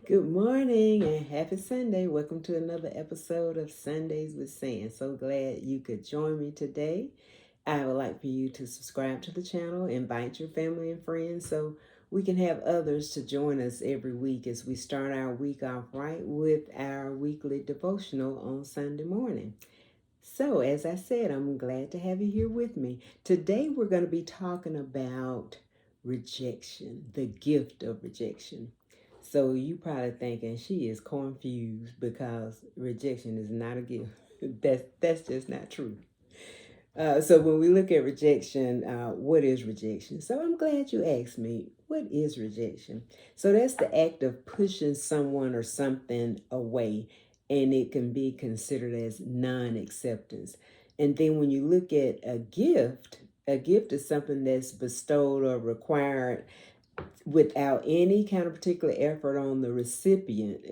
Good morning and happy Sunday. Welcome to another episode of Sundays with Sam. So glad you could join me today. I would like for you to subscribe to the channel, invite your family and friends so we can have others to join us every week as we start our week off right with our weekly devotional on Sunday morning. So, as I said, I'm glad to have you here with me. Today, we're going to be talking about rejection, the gift of rejection. So, you probably thinking she is confused because rejection is not a gift. That's just not true. So, when we look at rejection, what is rejection? So, I'm glad you asked me, what is rejection? So, that's the act of pushing someone or something away, and it can be considered as non acceptance. And then, when you look at a gift is something that's bestowed or required without any kind of particular effort on the recipient,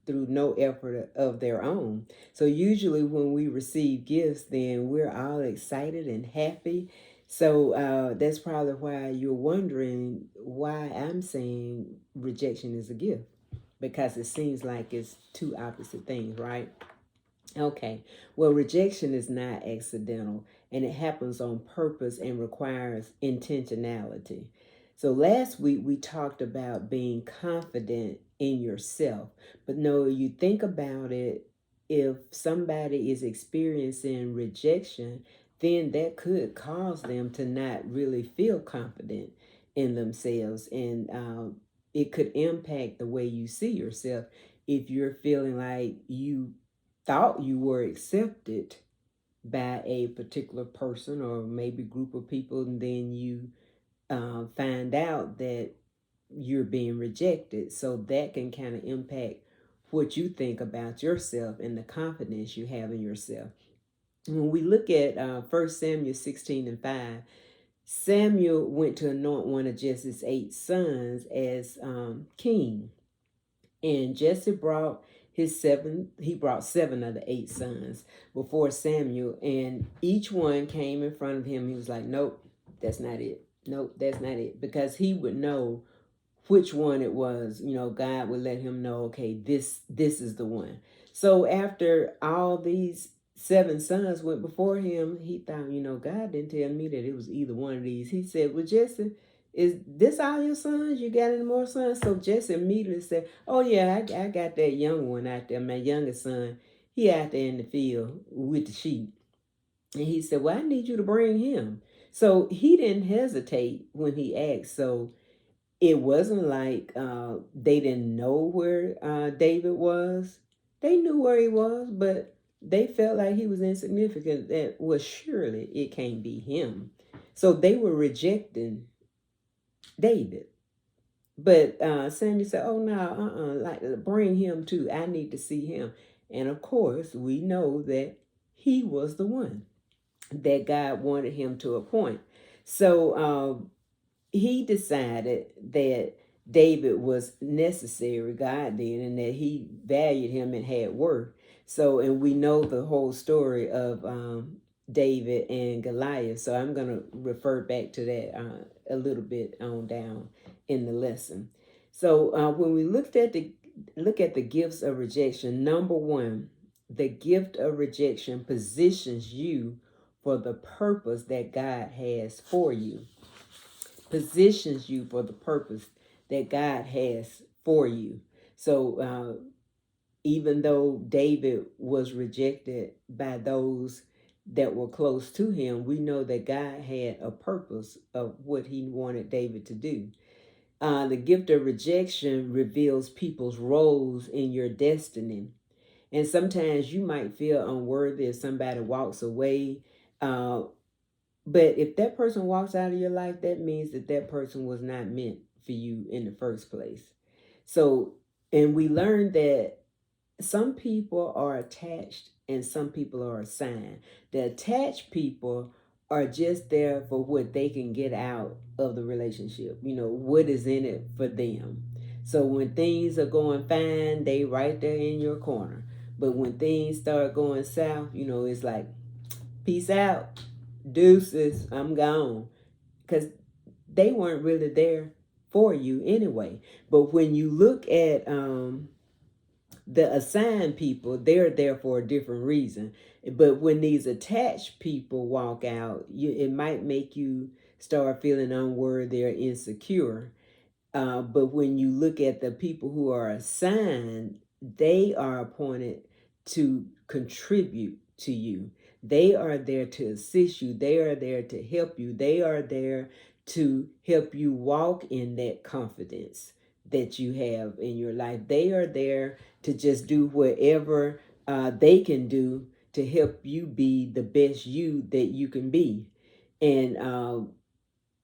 through no effort of their own. So usually when we receive gifts, then we're all excited and happy. So that's probably why you're wondering why I'm saying rejection is a gift, because it seems like it's two opposite things, right? Okay, well, rejection is not accidental, and it happens on purpose and requires intentionality. So last week we talked about being confident in yourself. But no, you think about it, if somebody is experiencing rejection, then that could cause them to not really feel confident in themselves. And it could impact the way you see yourself if you're feeling like you thought you were accepted by a particular person or maybe group of people, and then you find out that you're being rejected. So that can kind of impact what you think about yourself and the confidence you have in yourself. When we look at 1 Samuel 16 and 5, Samuel went to anoint one of Jesse's 8 sons as king. And Jesse brought he brought 7 of the 8 sons before Samuel, and each one came in front of him. He was like, nope, that's not it. Nope, that's not it. Because he would know which one it was. God would let him know, okay, this is the one. So after all these 7 sons went before him, he thought, God didn't tell me that it was either one of these. He said, well, Jesse, is this all your sons? You got any more sons? So Jesse immediately said, oh yeah, I got that young one out there, my youngest son. He out there in the field with the sheep. And he said, well, I need you to bring him. So he didn't hesitate when he asked. So it wasn't like they didn't know where David was. They knew where he was, but they felt like he was insignificant. That was surely it can't be him. So they were rejecting David. But Samuel said, "Oh no, like bring him too. I need to see him." And of course, we know that he was the one that God wanted him to appoint. So he decided that David was necessary, God did, and that he valued him and had worth. So, and we know the whole story of David and Goliath. So I'm going to refer back to that a little bit on down in the lesson. So when we look at the gifts of rejection, number one, the gift of rejection positions you for the purpose that God has for you. Positions you for the purpose that God has for you. So even though David was rejected by those that were close to him, we know that God had a purpose of what he wanted David to do. The gift of rejection reveals people's roles in your destiny. And sometimes you might feel unworthy if somebody walks away. Uh, but if that person walks out of your life, that means that that person was not meant for you in the first place. So, and we learned that some people are attached and some people are assigned. The attached people are just there for what they can get out of the relationship, what is in it for them. So when things are going fine, they right there in your corner. But when things start going south, it's like, peace out, deuces, I'm gone. Because they weren't really there for you anyway. But when you look at the assigned people, they're there for a different reason. But when these attached people walk out, it might make you start feeling unworthy or insecure. But when you look at the people who are assigned, they are appointed to contribute to you. They are there to assist you. They are there to help you. They are there to help you walk in that confidence that you have in your life. They are there to just do whatever they can do to help you be the best you that you can be. And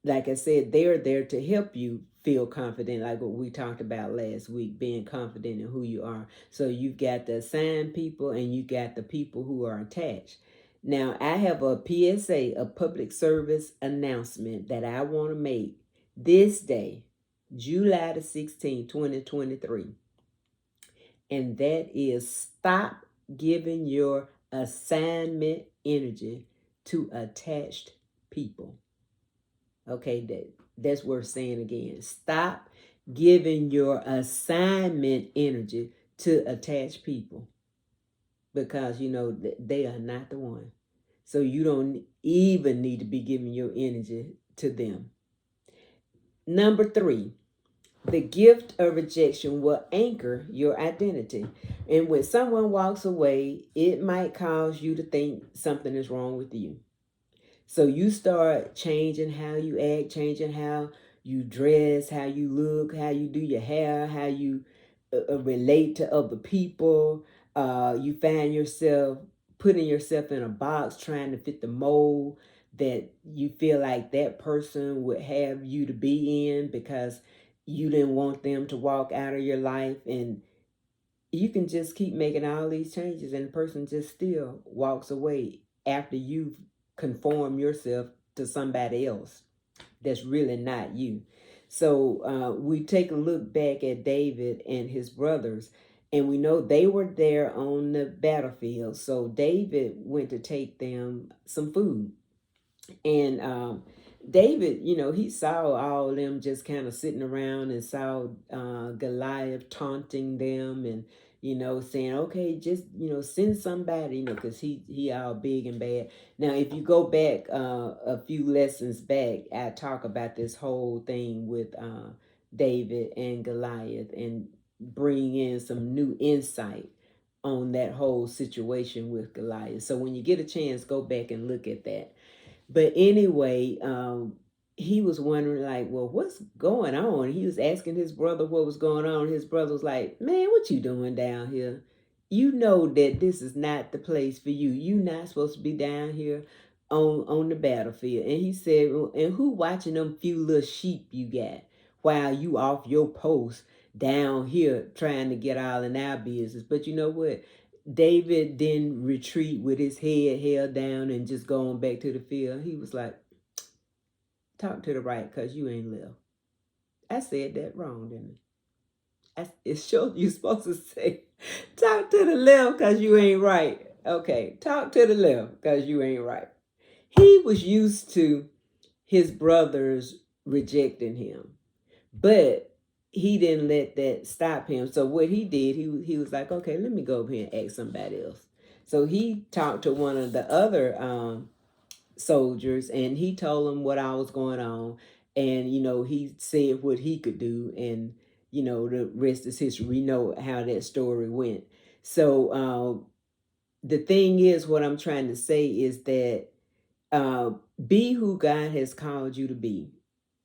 like I said, they're there to help you feel confident, like what we talked about last week, being confident in who you are. So you've got the assigned people and you got the people who are attached. Now, I have a PSA, a public service announcement that I want to make this day, July the 16th, 2023. And that is stop giving your assignment energy to attached people. Okay, that's worth saying again. Stop giving your assignment energy to attached people because you know they are not the one. So you don't even need to be giving your energy to them. Number 3, the gift of rejection will anchor your identity. And when someone walks away, it might cause you to think something is wrong with you. So you start changing how you act, changing how you dress, how you look, how you do your hair, how you relate to other people. You find yourself putting yourself in a box, trying to fit the mold that you feel like that person would have you to be in because you didn't want them to walk out of your life. And you can just keep making all these changes and the person just still walks away after you've conformed yourself to somebody else that's really not you. So we take a look back at David and his brothers, and we know they were there on the battlefield. So David went to take them some food. And David, you know, he saw all of them just kind of sitting around and saw Goliath taunting them and, you know, saying, okay, just, you know, send somebody, you know, because he all big and bad. Now, if you go back a few lessons back, I talk about this whole thing with David and Goliath and bring in some new insight on that whole situation with Goliath. So when you get a chance, go back and look at that. But anyway, he was wondering, like, well, what's going on? He was asking his brother what was going on. His brother was like, man, what you doing down here? You know that this is not the place for you. You not supposed to be down here on the battlefield. And he said, well, and who watching them few little sheep you got while you off your post down here trying to get all in our business? But you know what? David didn't retreat with his head held down and just going back to the field. He was like, talk to the right because you ain't left. I said that wrong, didn't it's sure you're supposed to say, talk to the left because you ain't right. Okay, talk to the left because you ain't right. He was used to his brothers rejecting him, but he didn't let that stop him. So what he did, he was like, okay, let me go over here and ask somebody else. So he talked to one of the other soldiers and he told him what all was going on. And, you know, he said what he could do. And, you know, the rest is history. We know how that story went. So the thing is, what I'm trying to say is that uh, be who God has called you to be.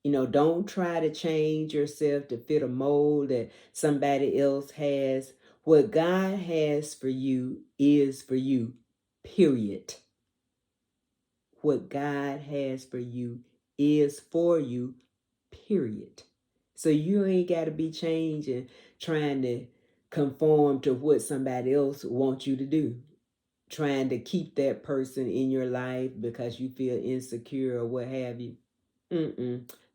You know, don't try to change yourself to fit a mold that somebody else has. What God has for you is for you, period. What God has for you is for you, period. So you ain't got to be changing, trying to conform to what somebody else wants you to do. Trying to keep that person in your life because you feel insecure or what have you.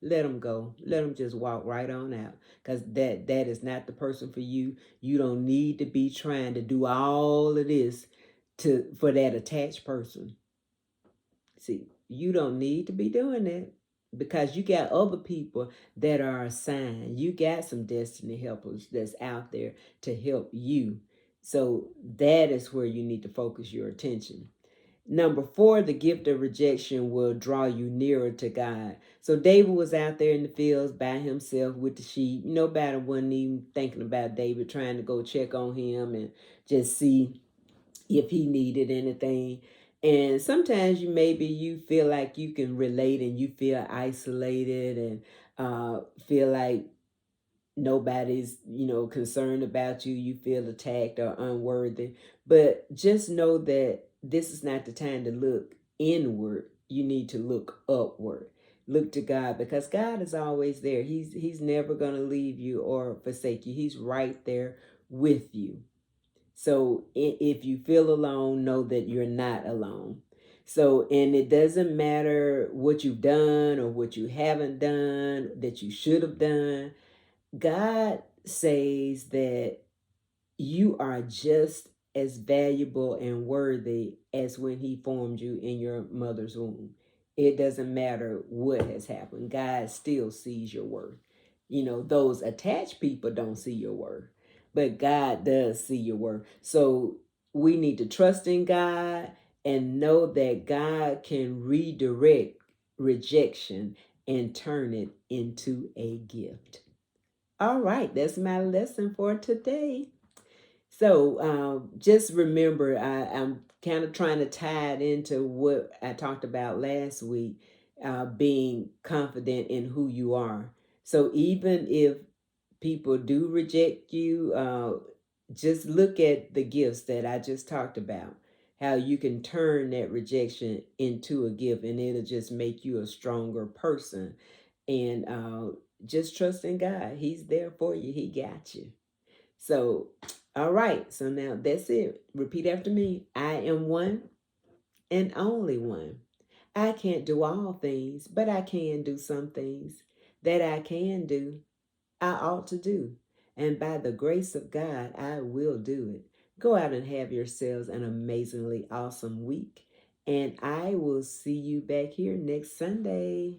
Let them go. Let them just walk right on out because that is not the person for you. You don't need to be trying to do all of this for that attached person. See, you don't need to be doing that. because you got other people that are assigned. You got some destiny helpers that's out there to help you. So that is where you need to focus your attention. Number 4, the gift of rejection will draw you nearer to God. So David was out there in the fields by himself with the sheep. Nobody wasn't even thinking about David, trying to go check on him and just see if he needed anything. And sometimes you feel like you can relate and you feel isolated and feel like nobody's concerned about you. You feel attacked or unworthy, but just know that this is not the time to look inward. You need to look upward. Look to God, because God is always there. He's never going to leave you or forsake you. He's right there with you. So if you feel alone, know that you're not alone. So, and it doesn't matter what you've done or what you haven't done that you should have done. God says that you are just as valuable and worthy as when He formed you in your mother's womb. It doesn't matter what has happened. God still sees your worth. Those attached people don't see your worth, but God does see your worth. So we need to trust in God and know that God can redirect rejection and turn it into a gift. All right, that's my lesson for today. So just remember, I'm kind of trying to tie it into what I talked about last week, being confident in who you are. So even if people do reject you, just look at the gifts that I just talked about, how you can turn that rejection into a gift, and it'll just make you a stronger person. And just trust in God. He's there for you. He got you. So, all right. So now that's it. Repeat after me. I am one and only one. I can't do all things, but I can do some things. That I can do, I ought to do. And by the grace of God, I will do it. Go out and have yourselves an amazingly awesome week. And I will see you back here next Sunday.